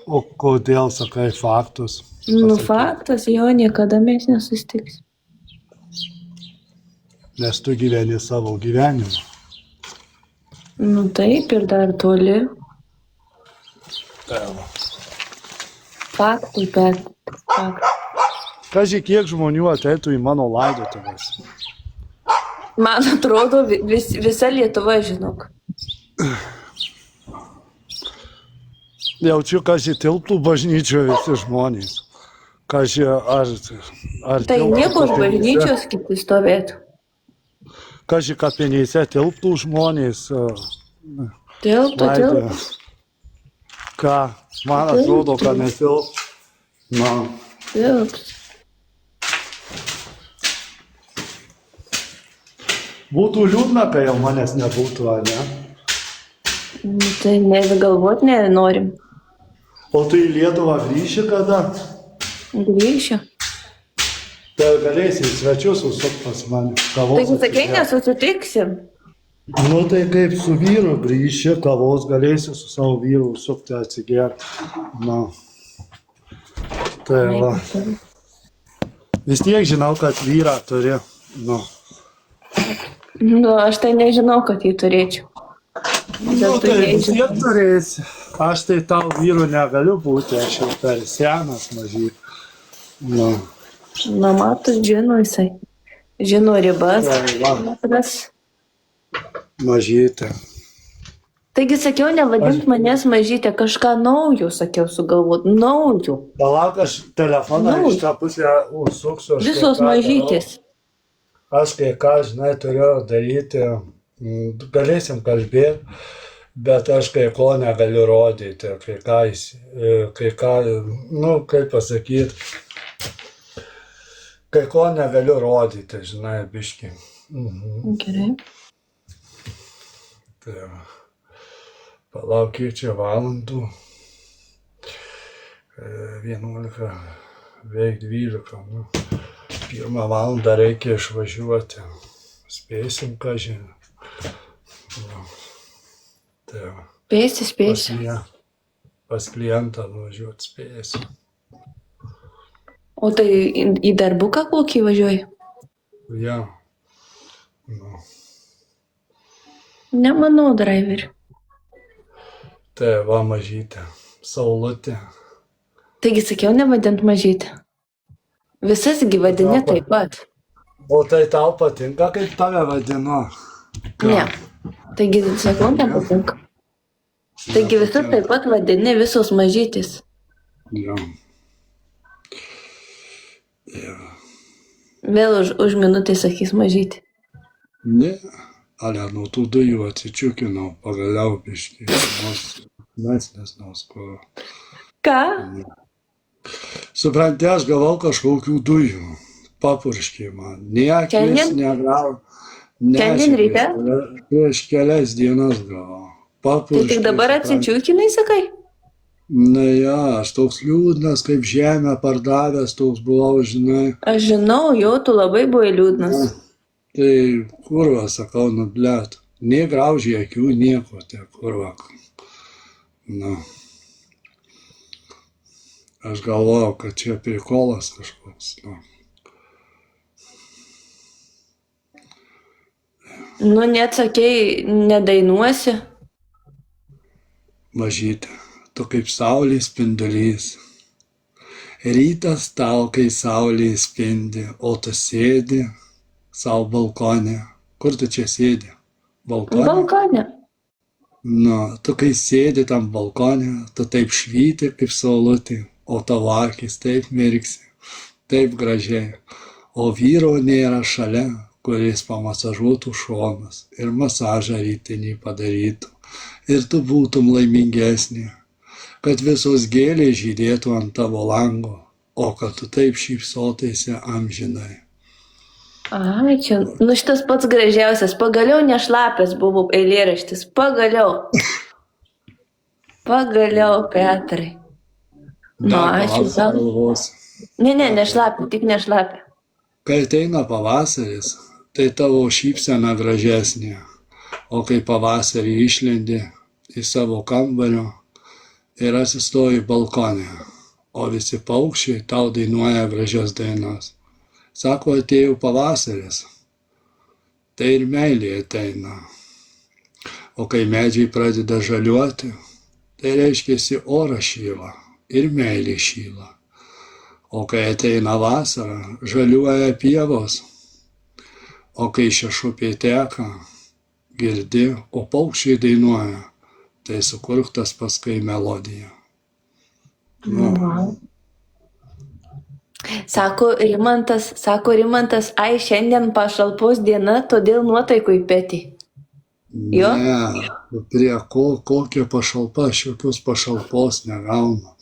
O kodėl sakai faktus? Nu, Pasakyk. faktas, jo, niekada mes nesusitiksim. Nes tu gyveni savo gyvenimą. Nu, taip, ir dar toli. Faktai, bet faktai. Kaži, kiek žmonių ateitų į mano laidotuvės? Man atrodo, visa Lietuva, žinok. Jaučiu, kaži, tilptų bažnyčioje visi žmonės. Kaži, ar Tai tilptų nieko už kapinėse? bažnyčios kiti stovėtų. Kaži, kapinėse tilptų žmonės. Tilptų. Laidė. Ką? Man atrodo, kad netilptų. Na, Tilps. būtų liūdna, kai jau manęs nebūtų, ar ne? Nu, tai negalvot nenorim. O tu į Lietuvą grįši kada? Grįšiu. Tai galėsi į svečius užsukti pas mane. Kavos Taigi sakai, atsigert. nesusitiksim. Nu tai kaip su vyru grįši, kavos galėsi su savo vyru užsukti atsigerti. Na. Tai va. Vis tiek žinau, kad vyrą turi. Nu. Nu, aš tai nežinau, kad jį turėčiau. Nu, Bet tu tai vis nežinai. tiek turėsi. Aš tai tau vyru negaliu būti, aš jau per senas mažyt. Nu. Na, matus, žino jisai. Žino ribas. Tai va, Tas. mažytė. Taigi sakiau, nevadink manęs mažytė, kažką naujo, sakiau, sugalvot. Naujo. Palauk, aš telefoną Nu. iš tą pusę užsuksiu. aš kai Visos ką darau. mažytės. Aš kai ką, žinai, turiu daryti, galėsim kalbėti, bet aš kai ko negaliu rodyti, kai ką, nu, kaip pasakyti, kai ko negaliu rodyti, žinai, biški. Gerai. Tai va. Palauk, kiek čia valandų. 11, veik 12. Nu. 1 valandą reikia išvažiuoti. Spėsim, ką žinai. Tai va. Spėsi. Pas klientą nuvažiuoti spėsim. O tai į darbuką kokį važiuoji? Ja. Nu. Nemanau, driver. Tai va mažytė. Saulutė. Taigi sakiau, nevadint mažytė. Visas gyvadinė taip pat. O tai tau patinka, kaip tave vadinu? Ne. Taigi sakau, nepatinka. Taigi visas taip pat vadini, visos mažytės. Ja. Ja. Vėl už minutę sakys mažytė. Ne, ale nuo tų dujų atsičiukinau, pagaliau biškį. Mes nesnaus, kur. Ką? Supranti, aš gavau kažkokių dujų. Papurškė man. Niekis, Šiandien? negrau. Šiandien ryte? Prieš kelias dienas gavau. Tai Papurškė. tik dabar atsičiūkinai, sakai? Na ja, aš toks liūdnas, kaip žemę pardavęs, toks buvau, žinai. Aš žinau, jo, tu labai buvai liūdnas. Tai kurva, sakau, nu blėt. Nė graužiai akių, nieko, tai kurva. Nu. Aš galvojau, kad čia prikolas kažkoks. Nu. Nu, net sakei, nedainuosi. Mažytė, tu kaip saulės spindulys. Rytas tau, kai saulė spindi, o tu sėdi savo balkone. Kur tu čia sėdi? Balkone? Balkone. Nu, tu kai sėdi tam balkone, tu taip švyti kaip saulutė, o tavo akis taip mirksi, taip gražiai. O vyro nėra šalia, kuris pamasažuotų šonus ir masažą rytinį padarytų. Ir tu būtum laimingesnė, kad visos gėlės žydėtų ant tavo lango, o kad tu taip šypsotaisi amžinai. Ai, čia, nu šitas pats gražiausias. Pagaliau nešlapęs buvo eilėraštis. Pagaliau. Pagaliau, Petrai. Nu, ačiū tau. Galvos. Ne, nešlapė, tik nešlapė. Kai ateina pavasaris, tai tavo šypsena gražesnė. O kai pavasarį išlendi į savo kambario ir atsistoji balkonė, o visi paukščiai tau dainuoja gražias dainas. Sako, atėjo pavasaris, tai ir meilė ateina. O kai medžiai pradeda žaliuoti, tai reiškia, oras šyla ir meilė šyla. O kai ateina vasara, žaliuoja pievos, o kai šešupė teka, girdi, o paukščiai dainuoja, tai sukurk tas paskui melodiją. Sako Rimantas, ai, šiandien pašalpos diena, todėl nuotaikui petį. Jo? Ne, prie kokia pašalpa, aš jokios pašalpos negaunu.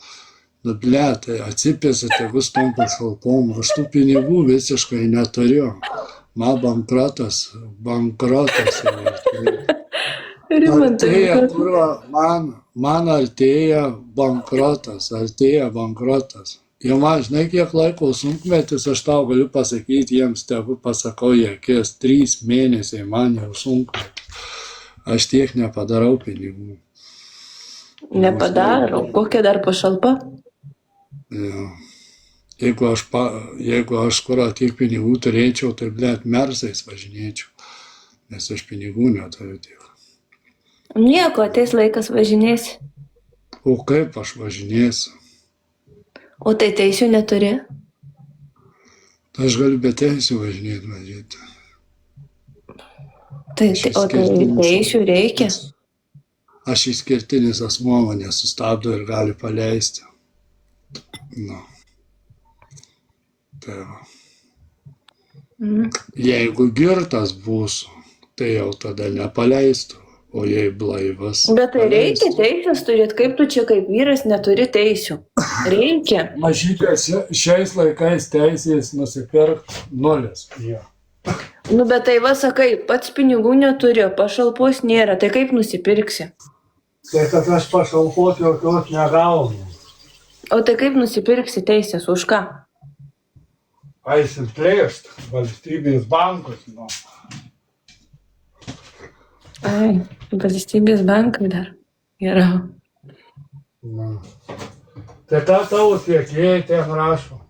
Nu, tai atsipėsi tėvus tom pašalpom, aš tų pinigų visiškai neturiu. Man bankrotas. Artėja, man artėja bankrotas. Jau man, žinai, kiek laiko sunkmetis, aš tau galiu pasakyti, jiems tėvų pasakau, jie kies 3 mėnesiai, man jau sunkmetis. Aš tiek nepadarau pinigų. Nepadaro? Kokia dar pašalpa? Ja. Jeigu aš kur tiek pinigų turėčiau, tai mersais važinėčiau, nes aš pinigų neturiu tiek. Nieko, ateis laikas važinėsi. O kaip aš važinėsiu? O tai teisių neturi? Tai aš galiu be teisių važinėti. O tai teisių reikia? Aš išskirtinis asmuo, mane sustabdo ir gali paleisti. Nu. Tai va. Jeigu girtas būsiu, tai jau tada nepaleistų, o jei blaivas. Bet tai reikia teisės turėt, kaip tu čia kaip vyras neturi teisių. Reikia. Mažytės šiais laikais teisės nusipirkt 0. Ja. Nu, bet tai va sakai, pats pinigų neturi, pašalpos nėra, tai kaip nusipirksi? Tai kad aš pašalpos jokios negaunu. O tai kaip nusipirksi teisės, už ką? Eisim plėšt valstybės bankus. Nu. Ai, valstybės bankai dar. Geriau. Na. Tai ką tavo tiekėjai ten rašo?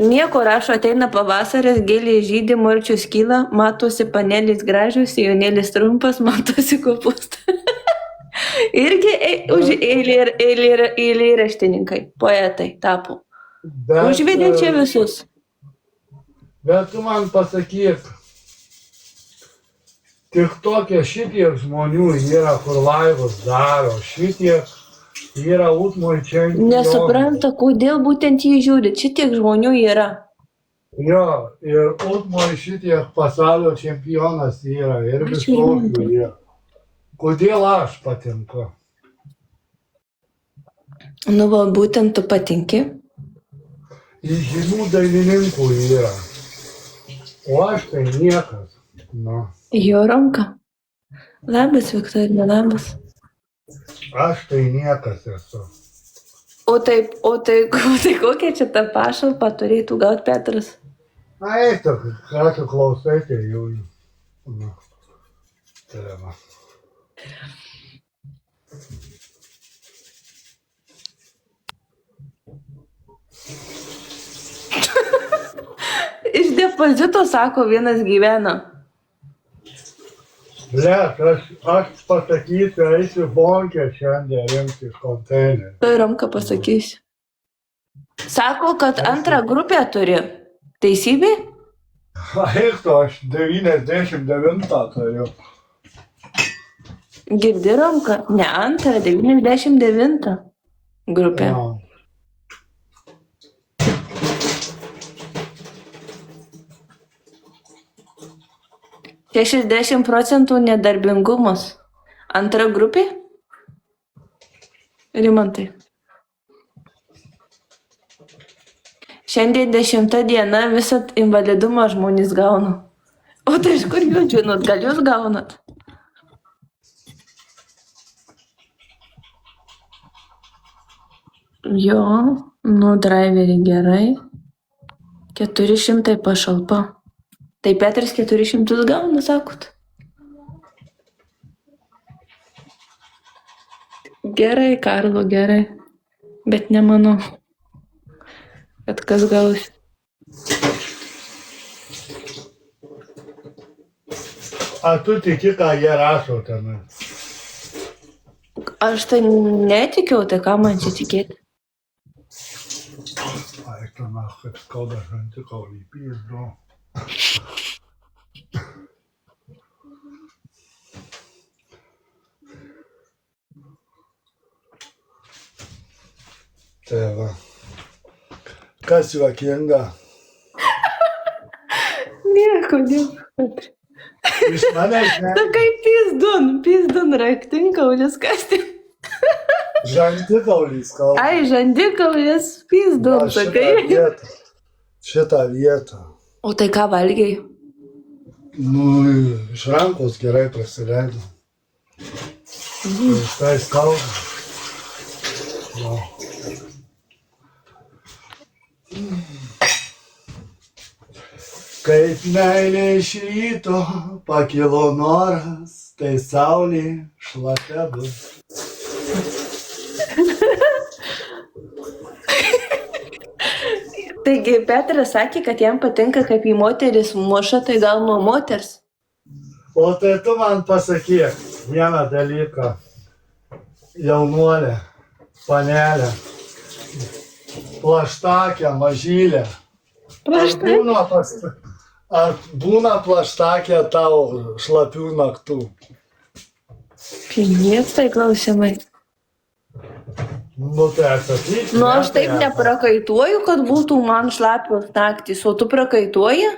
Nieko rašo, ateina pavasaris, gėlės žydi, marčius kyla, matosi panelės gražios, sijonėlis trumpas, matosi kopūstai. Irgi eilėraštininkai, poetai tapo. Užvedė čia visus. Bet tu man pasakyk, tik tokie šitiek žmonių yra, kur laivus daro, šitiek yra Utmoj čempionai. Nesupranta, kodėl būtent jį žiūri, šitiek žmonių yra. Jo, ir Utmoj šitiek pasaulio čempionas yra, ir visokių yra. Kodėl aš patinku? Nu, va, būtent tu patinki. Žymių dainininkų yra. O aš tai niekas. Nu. Jo ranka. Labas, Viktorija, labas. Aš tai niekas esu. O tai kokia čia ta pašalpa turėtų gauti Petras? Na, eito, ką tu klausai, tai jau. Nu. Tai va. Iš depozito, sako, vienas gyvena. Blet, aš pasakysiu, eisiu bonkę šiandien rinkti iš konteinerį. Tai ranką pasakysiu. Sako, kad antrą grupę turi. Teisybė? Eikto, aš 99 turiu. Girdi ranką? Ne antrą, 99 grupę. Ja. Čia 60% nedarbingumas. Antra grupė? Rimantai. Šiandien 10 diena visą invalidumą žmonės gauna. O tai iš kur jūs žinot, gal jūs gaunat? Jo, nu driverį gerai. 400 pašalpa. Tai Petras 400 gauna, sakot? Gerai, Karlo, gerai. Bet nemanau, kad kas gausi. A tu tiki, ką jie rašo ten? Aš tai netikiu, tai ką man čia tikėti? Ai, ten, kaip skauda žandikaulį, pizdu. Tai va. Kas juokinga? Nieko, nieko. Iš manęs ne. Na kaip pizdun, raktinkaulis, kas tai? Žandikaulis kalba. Ai, žandikaulis, pizdun, Va, sakai. Šitą vietą. O tai ką valgiai? Nu, iš rankos gerai prasileido. Iš tai skauda. Va. Kaip meilė iš ryto pakilo noras, tai saulė šlapia bus. Taigi Petras sakė, kad jam patinka, kaip į moteris muša, tai gal nuo moters. O tai tu man pasakyk vieną dalyką, jaunuolė, panelė, plaštakė, mažylė. Ar būna plaštakė tau šlapių naktų? Pinies tai klausimai. Nu tai atsakyk. Nu aš taip neprakaituoju, kad būtų man šlapios naktys, o tu prakaituoji?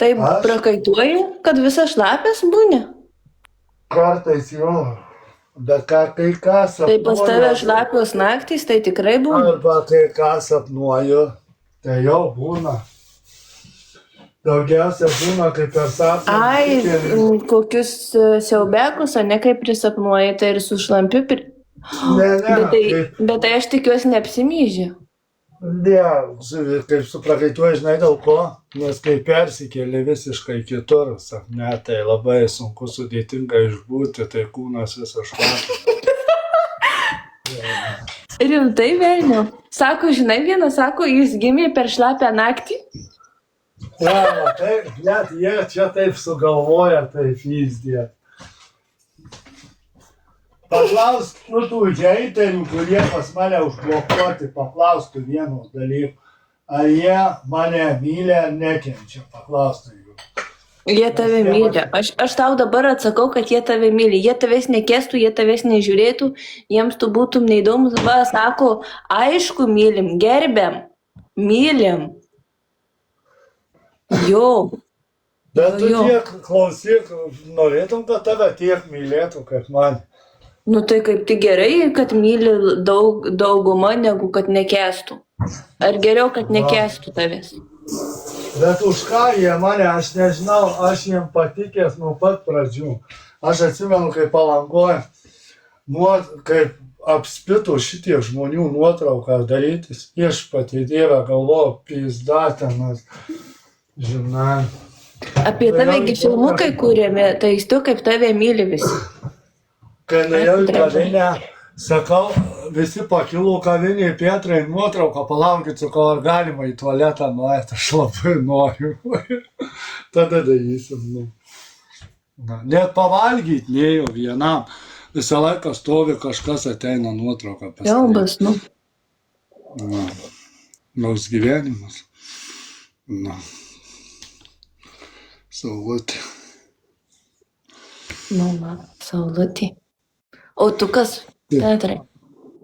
Taip Aš? prakaituoji, kad visas šlapės būni? Kartais jo, bet kai ką sapnuoju. Tai pas tave šlapios naktys, tai tikrai būna. Arba kai ką sapnuoju, tai jau būna. Daugiausia būna, kai per sapną. Ai, kokius siaubekus, o ne kaip prisapnuoji, tai ir su šlampiu. Ne, Bet tai aš tikiuosi neapsimyži. Ne, kaip suprakaituoji, žinai dėl ko, nes kai persikėlė visiškai kitur, sapne, tai labai sunku sudėtinga išbūti, tai kūnas visas šlapias. Rimtai, velnio. Sako, žinai, vienas sako, jis gimė per šlapę naktį. Ja, taip, net jie čia taip sugalvoja, taip vyzdė. Paklausk, nu tų heiterių, kurie pas mane užblokuoti, paklaustų vieno dalyko. Ar jie mane myli ar nekenčia, paklaustų jų. Jie tave myli. Aš tau dabar atsakau, kad jie tave myli. Jie tavęs nekestų, jie tavęs nežiūrėtų, jiems tu būtum neįdomus. Va, sako, aišku, mylim, gerbiam, mylim. Jo. Bet tu Jo. tiek klausyk, norėtum, kad tave tiek mylėtų, kaip man. Nu tai kaip tik gerai, kad myli dauguma, negu kad nekestų. Ar geriau, kad nekestų tavęs? Bet už ką jie mane, aš nežinau, aš jiem patikęs nuo pat pradžių. Aš atsimenu, kaip Palangoje, kaip apspito šitie žmonių nuotrauką darytis, viešpatie Dieve, galvoju, pizdatenas, žinai. Apie tavegi filmukai kūrėme, tai tu kaip tave myli visi. Kai nuėjau į kavinę, sakau, visi pakilo kavinėje, Petrai, nuotrauką, palaukit, sakau, ar galima į tualetą nuėti, aš labai noriu. Tada darysim, nu. Na, net pavalgyti nėjau vienam. Visą laiką stovi kažkas, ateina nuotrauką pasidaryti. Jaubas, nu. Na, nors gyvenimas. Na. Saulutė. Nu, va, saulutė. O tu kas, Petrai?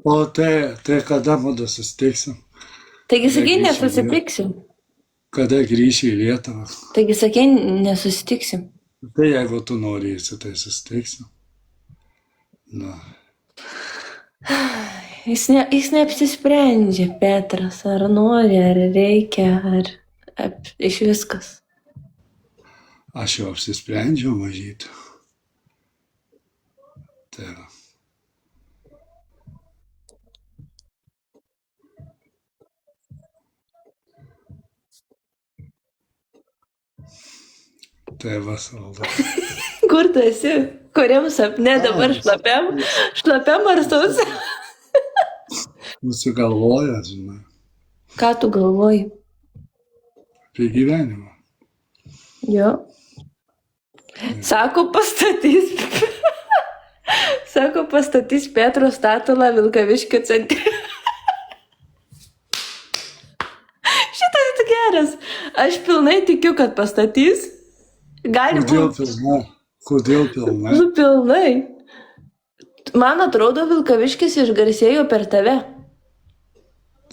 O tai kada mudu susitiksim? Taigi sakai, nesusitiksim. Kada grįši į Lietuvą? Taigi sakai, nesusitiksim. Tai jeigu tu norėsi, tai susitiksim. Na. Jis neapsisprendžia, Petras, ar nori, ar reikia, ar iš viskas. Aš jau apsisprendžiau mažyti. Tai va. Tai va, salda. kur tu esi? Kuriam sapne dabar šlapiam? Šlapiam ar sausiam? Nusigalvojęs, žinai, Ką tu galvoji? apie gyvenimą. Jo. Sako, pastatys. Sako, pastatys Petro statulą Vilkaviškio centre. Šitas geras. Aš pilnai tikiu, kad pastatys. Gali Kodėl būti. pilnai? Kodėl pilnai? Nu, pilnai. Man atrodo, Vilkaviškis išgarsėjo per tave.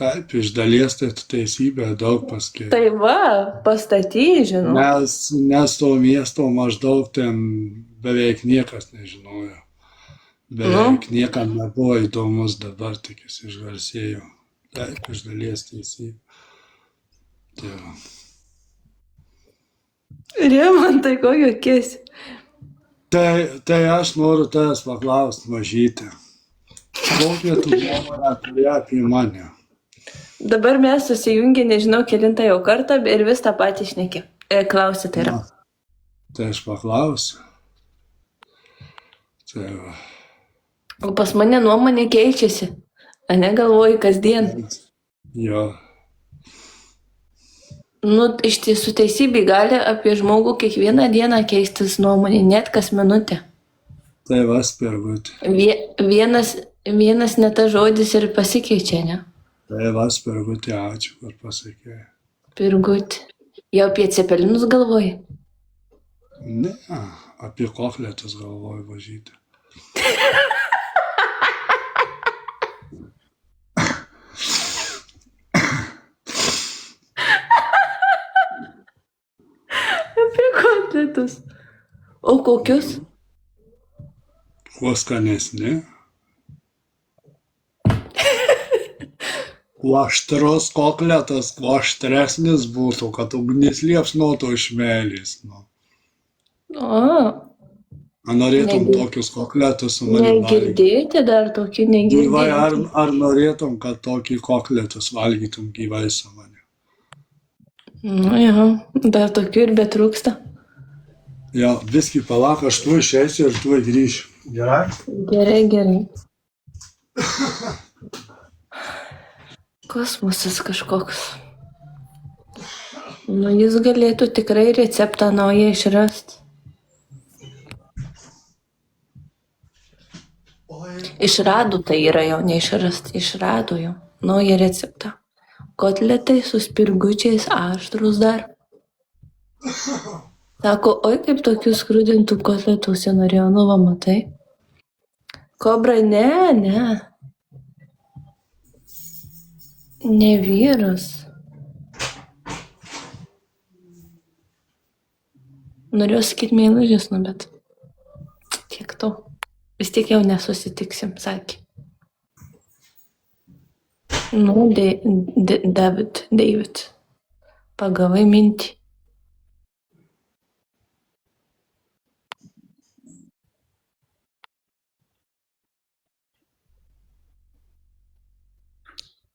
Taip, iš dalies tai tu teisybę daug paskiri. Tai va, pastatys, žinau. Nes to miesto maždaug ten beveik niekas nežinojo. Beveik niekam nebuvo įdomus, dabar tik jis išgarsėjo. Taip, iš dalies teisybė. Tai va. Rimantai, ko juokiesi? Tai aš noriu tavęs paklausti, mažytė. Kokią tu nuomonę turi apie mane? Dabar mes susijungę, nežinau, kelintą jau kartą ir vis tą patį šneki. Klausi, tai yra. Tai aš paklausiu. Tai va. O pas mane nuomonė keičiasi. A ne galvoji kasdien. Jo. Nu, iš tiesų teisybė gali apie žmogų kiekvieną dieną keistis nuomonė, net kas minutę. Tai vas pergutė. Vienas ne ta žodis ir pasikeičia, ne? Tai vas pergutė, ačiū, kad pasakėjai. Pirgutė. Jau apie cepelinus galvoji? Ne, apie kochletus galvoju, važytė. Apie kotletus. O kokius? Kuo skanesni? Kuo aštrus kokletas, kuo aštresnis būtų, kad ugnis liepsnotų iš meilės. Nu. Ar norėtum tokius kokletus su manim valgyti? Negirdėti dar tokį Gyvai, negirdėti. ar norėtum, kad tokį kokletus valgytum gyvai su manim? Nu jo, dar tokių ir betrūksta. Jo, viskį palak, aš tuoj išeisiu ir tuoj grįšiu. Gerai? Gerai. Kosmosas kažkoks. Nu, jis galėtų tikrai receptą naują išrasti. Išrado tai yra jau, neišrasti, išrado jau naują receptą. Kotletai su spirgučiais aštrus dar. Sako, oi kaip tokių skrudintų kotletų norėjau, nu va matai. Kobra, ne. Ne vyras. Norėjau sakyti meilužis, nu bet tiek to. Vis tiek jau nesusitiksim, sakė. Nu, David. Pagavai mintį.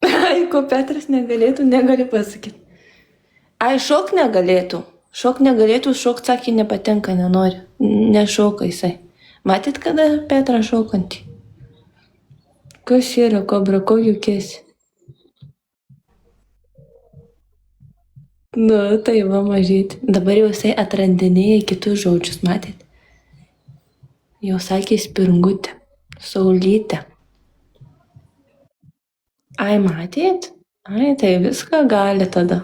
Ai, ko Petras negalėtų, negali pasakyti. Ai, šok negalėtų, šokt sakė, nepatenka, nenori. Nešoka jisai. Matyt, kada Petrą šokantį? Kas yra, Kobra, ko juokiesi? Nu, tai va mažyti. Dabar jau jisai atrandinėja kitus žodžius, matyt. Jau sakė spirgutė, saulytė. Ai, matyt? Ai, tai viską gali tada.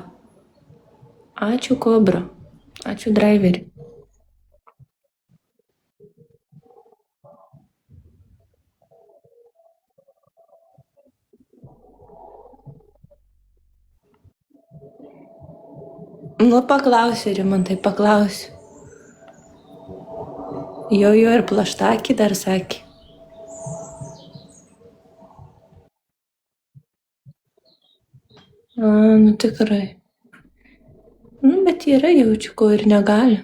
Ačiū, Kobra. Ačiū, driveri. Nu, paklausiu, Rimantai, paklausiu. Jo ir plaštakį dar sakė. Nu tikrai. Nu, bet yra jaučiu, ko ir negali.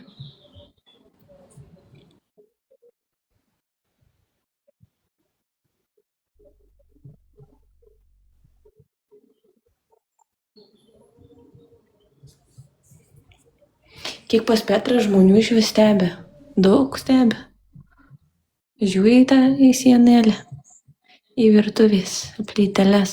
Kiek pas Petrą žmonių iš vis stebė. Daug stebi. Žiūri į tą į sienelę, į virtuvės plyteles.